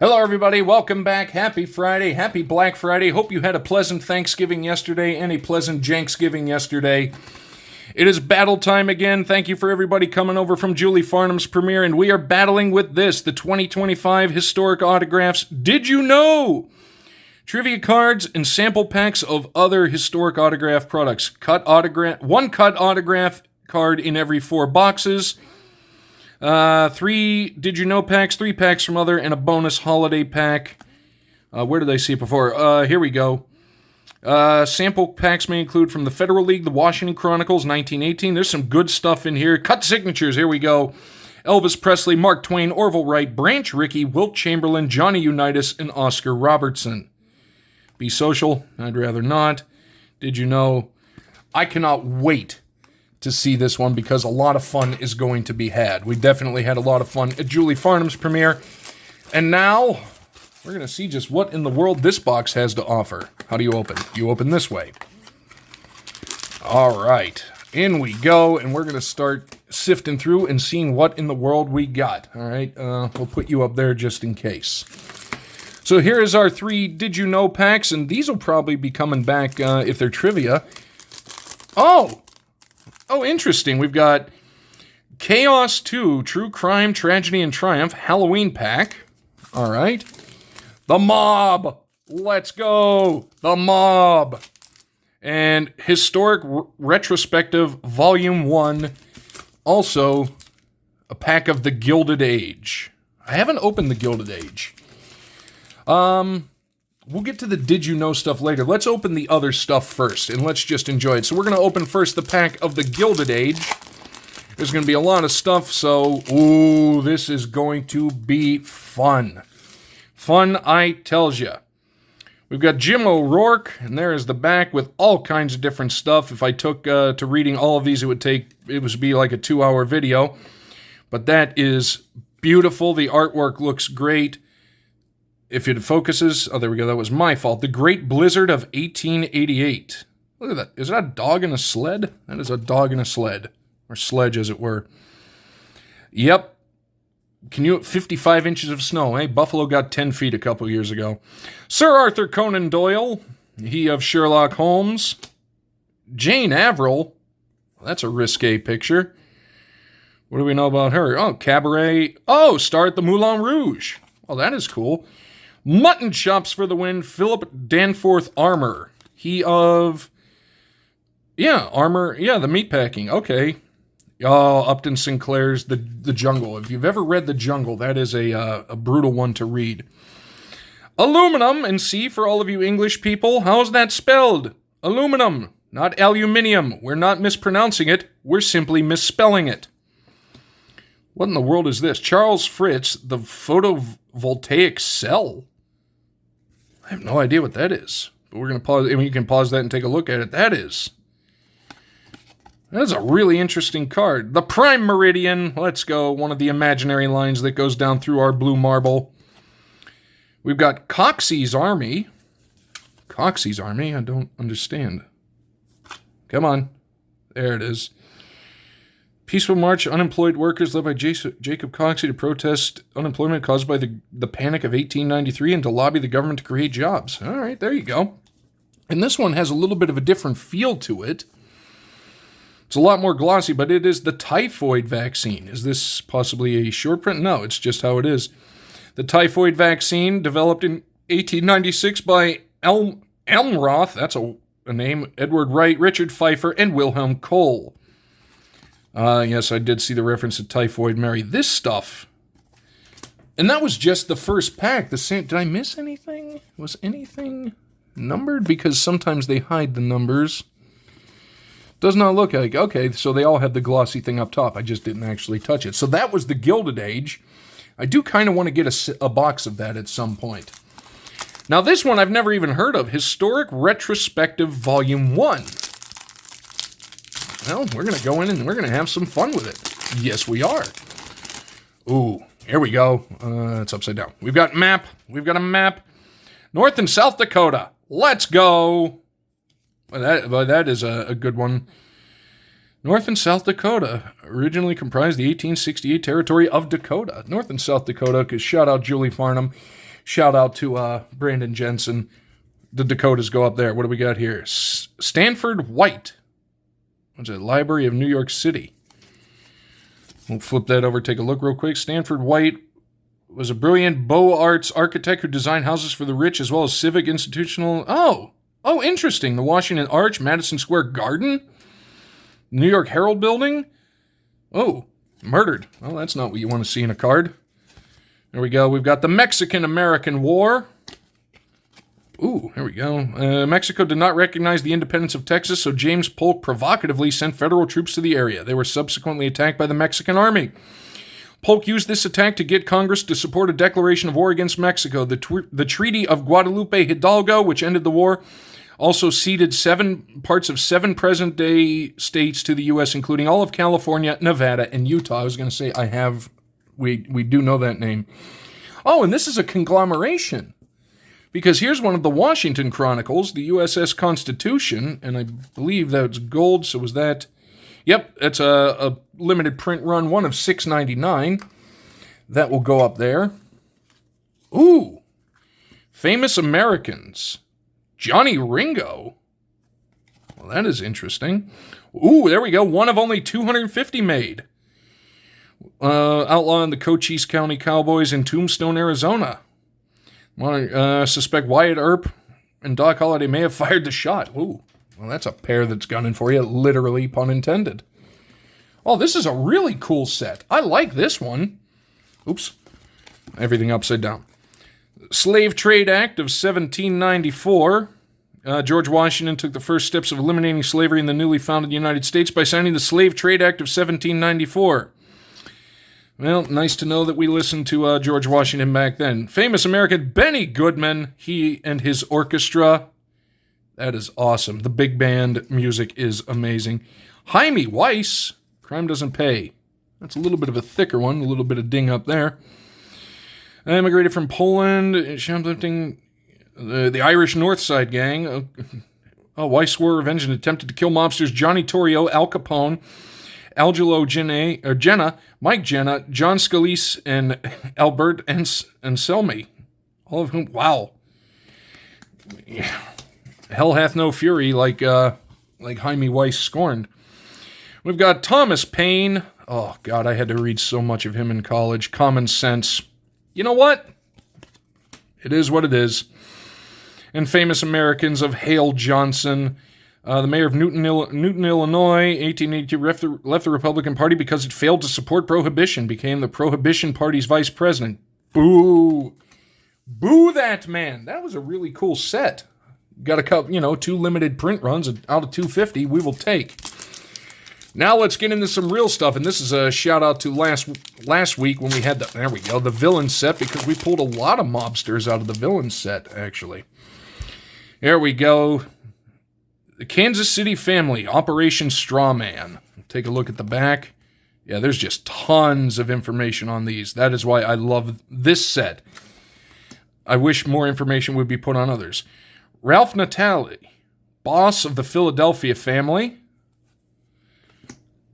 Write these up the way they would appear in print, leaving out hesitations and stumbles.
Hello, everybody. Welcome back. Happy Friday. Happy Black Friday. Hope you had a pleasant Thanksgiving yesterday and a pleasant Janksgiving yesterday. It is battle time again. Thank you for everybody coming over from Julie Farnham's premiere, and we are battling with this, the 2025 Historic Autographs. Did you know? Trivia cards and sample packs of other historic autograph products. One cut autograph card in every 4 boxes. 3 Did You Know packs, 3 packs from other, and a bonus holiday pack. Where did I see it before? Here we go. Sample packs may include from the Federal League, the Washington Chronicles, 1918. There's some good stuff in here. Cut signatures, here we go. Elvis Presley, Mark Twain, Orville Wright, Branch Rickey, Wilt Chamberlain, Johnny Unitas, and Oscar Robertson. Be social? I'd rather not. Did you know? I cannot wait to see this one because a lot of fun is going to be had. We definitely had a lot of fun at Julie Farnham's premiere. And now we're going to see just what in the world this box has to offer. How do you open? You open this way. All right. In we go, and we're going to start sifting through and seeing what in the world we got. All right. We'll put you up there just in case. So here is our 3 Did You Know packs, and these will probably be coming back if they're trivia. Oh, interesting. We've got Chaos 2, True Crime, Tragedy, and Triumph, Halloween pack. All right. The Mob. Let's go. The Mob. And Historic Retrospective, Volume 1. Also, a pack of The Gilded Age. I haven't opened The Gilded Age. We'll get to the Did You Know stuff later. Let's open the other stuff first, and let's just enjoy it. So we're going to open first the pack of The Gilded Age. There's going to be a lot of stuff, so, ooh, this is going to be fun. Fun, I tells ya. We've got Jim O'Rourke, and there is the back with all kinds of different stuff. If I took to reading all of these, it would be like a 2-hour video. But that is beautiful. The artwork looks great. If it focuses, oh, there we go, that was my fault. The Great Blizzard of 1888. Look at that. Is that a dog in a sled? That is a dog in a sled. Or sledge, as it were. Yep. 55 inches of snow, eh? Buffalo got 10 feet a couple years ago. Sir Arthur Conan Doyle, he of Sherlock Holmes. Jane Averill. That's a risque picture. What do we know about her? Oh, Cabaret. Oh, star at the Moulin Rouge. Oh, that is cool. Mutton chops for the win. Philip Danforth Armour. He of... Yeah, Armour. Yeah, the meatpacking. Okay. Oh, Upton Sinclair's The Jungle. If you've ever read The Jungle, that is a brutal one to read. Aluminum, and C for all of you English people. How's that spelled? Aluminum, not aluminium. We're not mispronouncing it. We're simply misspelling it. What in the world is this? Charles Fritz, The Photovoltaic Cell. I have no idea what that is. But we're going to pause. I mean, you can pause that and take a look at it. That is a really interesting card. The Prime Meridian. Let's go. One of the imaginary lines that goes down through our blue marble. We've got Coxey's Army. Coxey's Army? I don't understand. Come on. There it is. Peaceful march, unemployed workers led by Jacob Coxey to protest unemployment caused by the Panic of 1893 and to lobby the government to create jobs. All right, there you go. And this one has a little bit of a different feel to it. It's a lot more glossy, but it is the typhoid vaccine. Is this possibly a short print? No, it's just how it is. The typhoid vaccine developed in 1896 by Elmroth, that's a name, Edward Wright, Richard Pfeiffer, and Wilhelm Kohl. Yes, I did see the reference to Typhoid Mary. This stuff, and that was just the first pack. The same. Did I miss anything? Was anything numbered? Because sometimes they hide the numbers. Does not look like. Okay, so they all had the glossy thing up top. I just didn't actually touch it. So that was the Gilded Age. I do kind of want to get a box of that at some point. Now this one I've never even heard of. Historic Retrospective Volume 1. Well, we're going to go in and we're going to have some fun with it. Yes, we are. Ooh, here we go. It's upside down. We've got map. We've got a map. North and South Dakota. Let's go. Well, that is a good one. North and South Dakota originally comprised the 1868 territory of Dakota. North and South Dakota, because shout out Julie Farnham. Shout out to Brandon Jensen. The Dakotas go up there. What do we got here? Stanford White. What's it? Library of New York City. We'll flip that over, take a look real quick. Stanford White was a brilliant Beaux Arts architect who designed houses for the rich as well as civic, institutional... Oh, interesting. The Washington Arch, Madison Square Garden, New York Herald Building. Oh, murdered. Well, that's not what you want to see in a card. There we go. We've got the Mexican-American War. Ooh, here we go. Mexico did not recognize the independence of Texas, so James Polk provocatively sent federal troops to the area. They were subsequently attacked by the Mexican army. Polk used this attack to get Congress to support a declaration of war against Mexico. The Treaty of Guadalupe Hidalgo, which ended the war, also ceded parts of 7 present-day states to the U.S., including all of California, Nevada, and Utah. I was going to say we do know that name. Oh, and this is a conglomeration. Because here's one of the Washington Chronicles, the USS Constitution, and I believe that's gold, so was that... Yep, it's a limited print run, one of $6.99. That will go up there. Ooh, Famous Americans. Johnny Ringo. Well, that is interesting. Ooh, there we go, one of only 250 made. Outlaw in the Cochise County Cowboys in Tombstone, Arizona. Suspect Wyatt Earp and Doc Holliday may have fired the shot. Ooh, well, that's a pair that's gunning for you, literally, pun intended. Oh, this is a really cool set. I like this one. Oops, everything upside down. Slave Trade Act of 1794. George Washington took the first steps of eliminating slavery in the newly founded United States by signing the Slave Trade Act of 1794. Well, nice to know that we listened to George Washington back then. Famous American Benny Goodman, he and his orchestra. That is awesome. The big band music is amazing. Jaime Weiss, Crime Doesn't Pay. That's a little bit of a thicker one, a little bit of ding up there. Immigrated from Poland, shoplifting the Irish North Side Gang. Weiss swore revenge and attempted to kill mobsters Johnny Torrio, Al Capone, Angelo Jenna, Mike Jenna, John Scalise, and Albert Anselmi. All of whom, wow. Hell hath no fury like Jaime Weiss scorned. We've got Thomas Paine. Oh, God, I had to read so much of him in college. Common Sense. You know what? It is what it is. And Famous Americans of Hale Johnson. The mayor of Newton, Illinois, 1882, left the Republican Party because it failed to support prohibition, became the Prohibition Party's vice president. Boo. Boo that man. That was a really cool set. Got a couple, 2 limited print runs out of 250 we will take. Now let's get into some real stuff, and this is a shout out to last week when we had the villain set, because we pulled a lot of mobsters out of the villain set, actually. There we go. The Kansas City Family, Operation Strawman. Take a look at the back. Yeah, there's just tons of information on these. That is why I love this set. I wish more information would be put on others. Ralph Natale, boss of the Philadelphia family.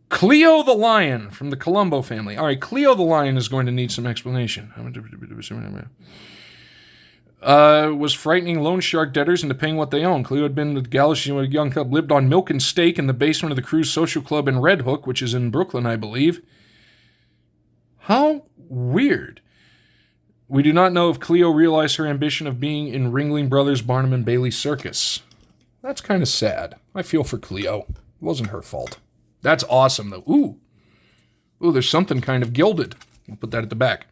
Cleo the Lion from the Colombo family. All right, Cleo the Lion is going to need some explanation. Was frightening loan shark debtors into paying what they own. Cleo had been with the Galaxy when a young cub, lived on milk and steak in the basement of the Cruise Social Club in Red Hook, which is in Brooklyn, I believe. How weird. We do not know if Cleo realized her ambition of being in Ringling Brothers, Barnum and Bailey Circus. That's kind of sad. I feel for Cleo. It wasn't her fault. That's awesome, though. Ooh, there's something kind of gilded. We'll put that at the back.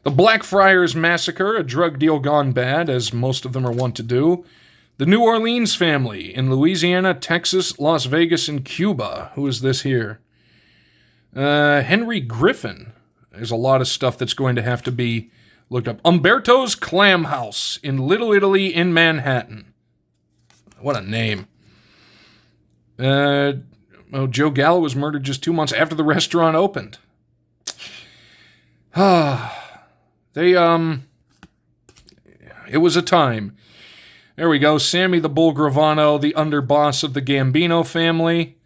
The Blackfriars Massacre, a drug deal gone bad, as most of them are wont to do. The New Orleans family in Louisiana, Texas, Las Vegas, and Cuba. Who is this here? Henry Griffin. There's a lot of stuff that's going to have to be looked up. Umberto's Clam House in Little Italy in Manhattan. What a name. Joe Gallo was murdered just 2 months after the restaurant opened. It was a time. There we go. Sammy the Bull Gravano, the underboss of the Gambino family.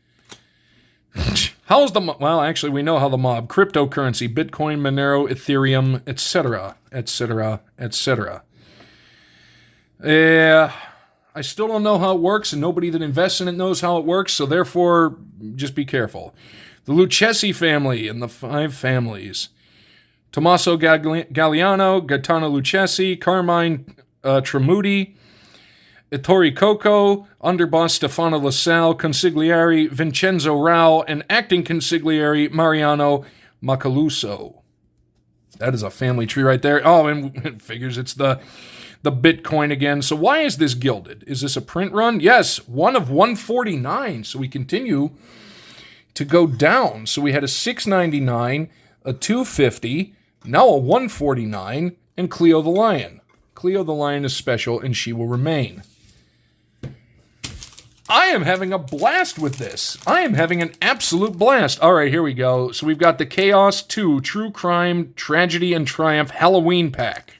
How's the mob? Well, actually, we know how the mob. Cryptocurrency, Bitcoin, Monero, Ethereum, etc., etc., etc. Yeah, I still don't know how it works, and nobody that invests in it knows how it works, so therefore, just be careful. The Lucchesi family and the 5 families. Tommaso Galliano, Gaetano Lucchesi, Carmine Tremuti, Ettore Coco, underboss Stefano Lassalle, consigliere Vincenzo Rao, and acting consigliere Mariano Macaluso. That is a family tree right there. Oh, and it figures it's the Bitcoin again. So why is this gilded? Is this a print run? Yes, 1 of 149. So we continue to go down. So we had a 699, a 250, now a 149, and Cleo the Lion. Cleo the Lion is special, and she will remain. I am having a blast with this. I am having an absolute blast. All right, here we go. So we've got the Chaos 2 True Crime, Tragedy, and Triumph Halloween Pack.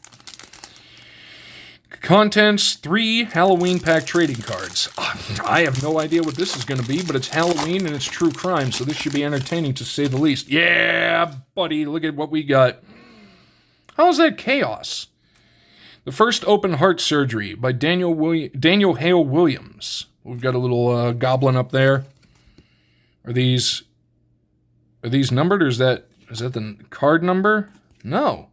Contents, 3 Halloween Pack trading cards. I have no idea what this is going to be, but it's Halloween and it's true crime, so this should be entertaining to say the least. Yeah, buddy, look at what we got. How is that Chaos? The First Open Heart Surgery by Daniel Hale Williams. We've got a little goblin up there. Are these numbered, or is that the card number? No.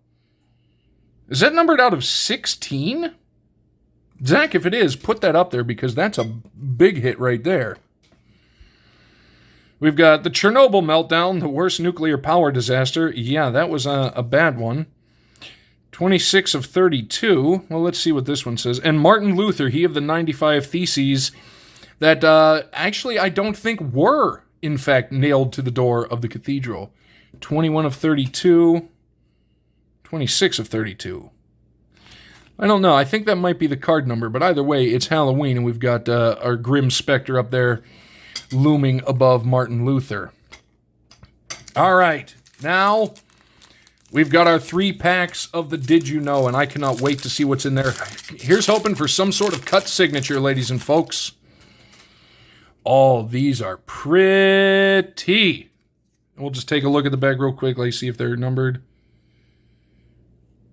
Is that numbered out of 16? Zach, if it is, put that up there because that's a big hit right there. We've got the Chernobyl meltdown, the worst nuclear power disaster. Yeah, that was a bad one. 26 of 32. Well, let's see what this one says. And Martin Luther, he of the 95 Theses that actually I don't think were, in fact, nailed to the door of the cathedral. 21 of 32. 26 of 32. I don't know. I think that might be the card number, but either way, it's Halloween, and we've got our grim specter up there looming above Martin Luther. All right. Now, we've got our 3 packs of the Did You Know, and I cannot wait to see what's in there. Here's hoping for some sort of cut signature, ladies and folks. Oh, these are pretty. We'll just take a look at the bag real quickly, see if they're numbered.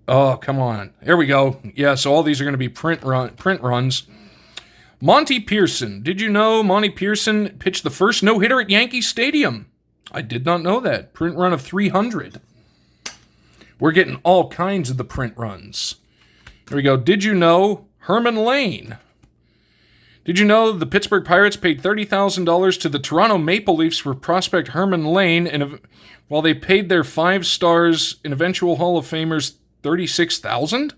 Oh, come on. There we go. Yeah, so all these are going to be print runs. Monty Pearson. Did you know Monty Pearson pitched the first no-hitter at Yankee Stadium? I did not know that. Print run of 300. We're getting all kinds of the print runs. Here we go. Did you know Herman Lane? Did you know the Pittsburgh Pirates paid $30,000 to the Toronto Maple Leafs for prospect Herman Lane, and while they paid their 5 stars and eventual Hall of Famers $36,000?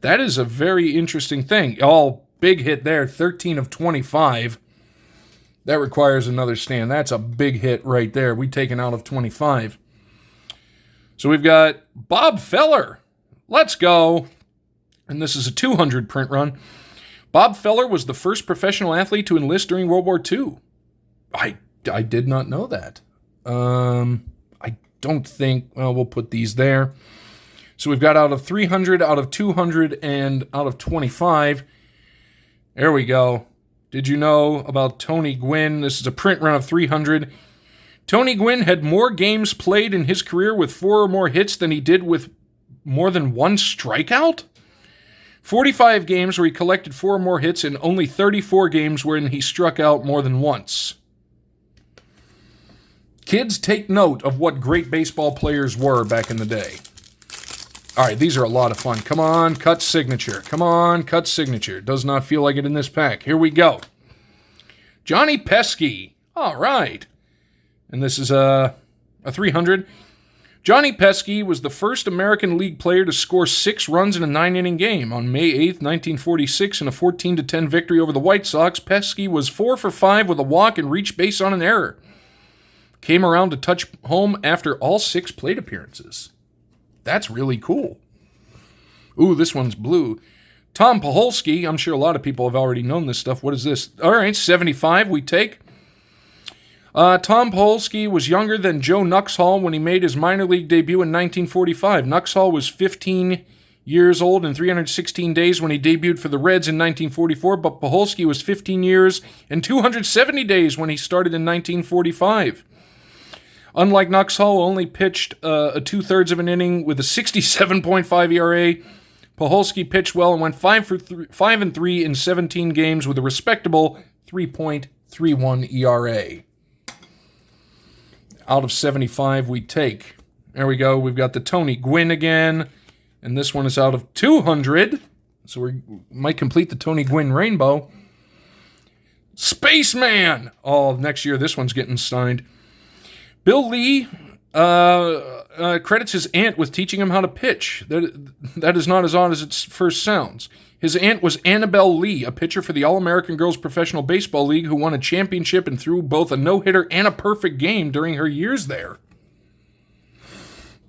That is a very interesting thing. Oh, big hit there. 13 of 25. That requires another stand. That's a big hit right there. We taken out of 25. So we've got Bob Feller. Let's go. And this is a 200 print run. Bob Feller was the first professional athlete to enlist during World War II. I did not know that. I don't think... Well, we'll put these there. So we've got out of 300, out of 200, and out of 25. There we go. Did you know about Tony Gwynn? This is a print run of 300. Tony Gwynn had more games played in his career with 4 or more hits than he did with more than 1 strikeout? 45 games where he collected 4 or more hits, and only 34 games wherein he struck out more than once. Kids, take note of what great baseball players were back in the day. All right, these are a lot of fun. Come on, cut signature. Come on, cut signature. Does not feel like it in this pack. Here we go. Johnny Pesky. All right. And this is a 300. Johnny Pesky was the first American League player to score 6 runs in a 9-inning game. On May 8th, 1946, in a 14-10 victory over the White Sox, Pesky was 4 for 5 with a walk and reached base on an error. Came around to touch home after all 6 plate appearances. That's really cool. Ooh, this one's blue. Tom Paholski. I'm sure a lot of people have already known this stuff. What is this? All right, 75 we take. Tom Paholski was younger than Joe Nuxhall when he made his minor league debut in 1945. Nuxhall was 15 years old and 316 days when he debuted for the Reds in 1944, but Pucholski was 15 years and 270 days when he started in 1945. Unlike Nuxhall, who only pitched a two-thirds of an inning with a 67.5 ERA, Pucholski pitched well and went 5-3 in 17 games with a respectable 3.31 ERA. Out of 75 we take. There we go. We've got the Tony Gwynn again. And this one is out of 200. So we might complete the Tony Gwynn rainbow. Spaceman! Oh, next year this one's getting signed. Bill Lee credits his aunt with teaching him how to pitch. That is not as odd as it first sounds. His aunt was Annabelle Lee, a pitcher for the All-American Girls Professional Baseball League who won a championship and threw both a no-hitter and a perfect game during her years there.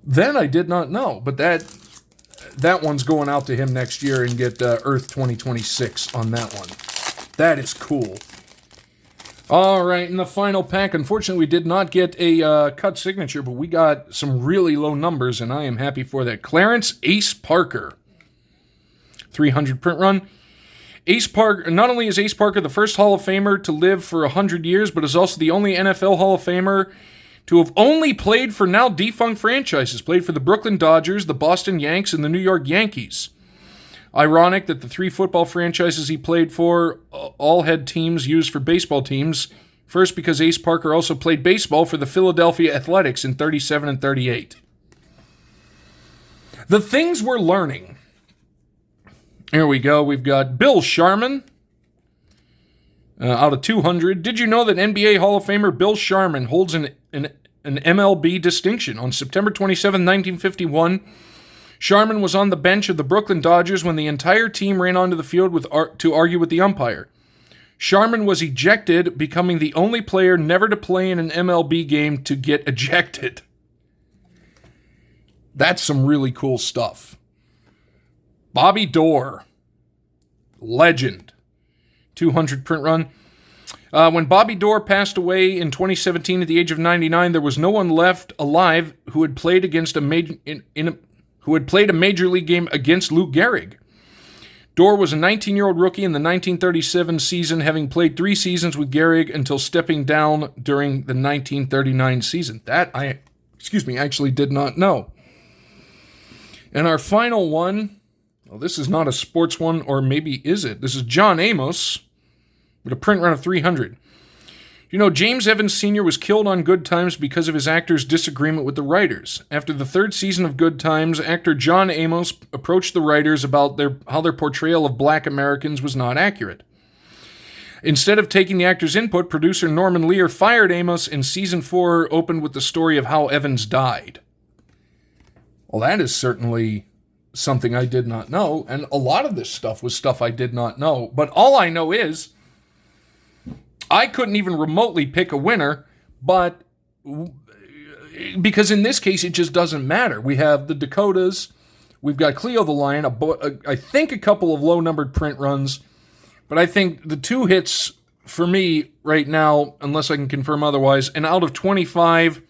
That I did not know, but that one's going out to him next year and get Earth 2026 on that one. That is cool. All right, in the final pack, unfortunately, we did not get a cut signature, but we got some really low numbers, and I am happy for that. Clarence Ace Parker, 300 print run. Ace Parker. Not only is Ace Parker the first Hall of Famer to live for 100 years, but is also the only NFL Hall of Famer to have only played for now defunct franchises. Played for the Brooklyn Dodgers, the Boston Yanks, and the New York Yankees. Ironic that the three football franchises he played for all had teams used for baseball teams. First, because Ace Parker also played baseball for the Philadelphia Athletics in 37 and 38. The things we're learning. Here we go. We've got Bill Sharman out of 200. Did you know that NBA Hall of Famer Bill Sharman holds an MLB distinction? On September 27, 1951, Sharman was on the bench of the Brooklyn Dodgers when the entire team ran onto the field to argue with the umpire. Sharman was ejected, becoming the only player never to play in an MLB game to get ejected. That's some really cool stuff. Bobby Doerr, legend, 200 print run. When Bobby Doerr passed away in 2017 at the age of 99, there was no one left alive who had played against a major league game against Lou Gehrig. Doerr was a 19-year-old rookie in the 1937 season, having played 3 seasons with Gehrig until stepping down during the 1939 season. That I actually did not know. And our final one, well, this is not a sports one, or maybe is it? This is John Amos with a print run of 300. You know, James Evans Sr. was killed on Good Times because of his actor's disagreement with the writers. After the 3rd season of Good Times, actor John Amos approached the writers about how their portrayal of black Americans was not accurate. Instead of taking the actor's input, producer Norman Lear fired Amos, and season 4 opened with the story of how Evans died. Well, that is certainly something I did not know, and a lot of this stuff was stuff I did not know. But all I know is I couldn't even remotely pick a winner, but because in this case, it just doesn't matter. We have the Dakotas, we've got Cleo the Lion, I think a couple of low-numbered print runs, but I think the 2 hits for me right now, unless I can confirm otherwise, an out of 25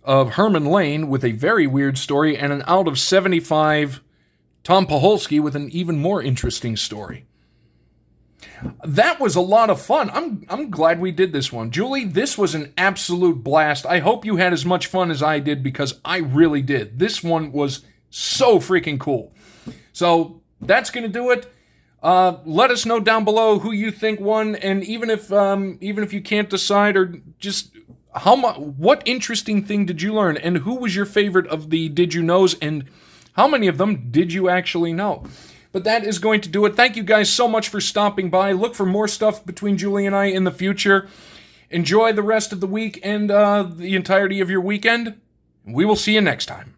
of Herman Lane with a very weird story, and an out of 75 Tom Pucholski with an even more interesting story. That was a lot of fun. I'm glad we did this one. Julie, this was an absolute blast. I hope you had as much fun as I did, because I really did. This one was so freaking cool. So that's going to do it. Let us know down below who you think won, and even if you can't decide, or just what interesting thing did you learn, and who was your favorite of the Did You Knows, and how many of them did you actually know? But that is going to do it. Thank you guys so much for stopping by. Look for more stuff between Julie and I in the future. Enjoy the rest of the week and the entirety of your weekend. We will see you next time.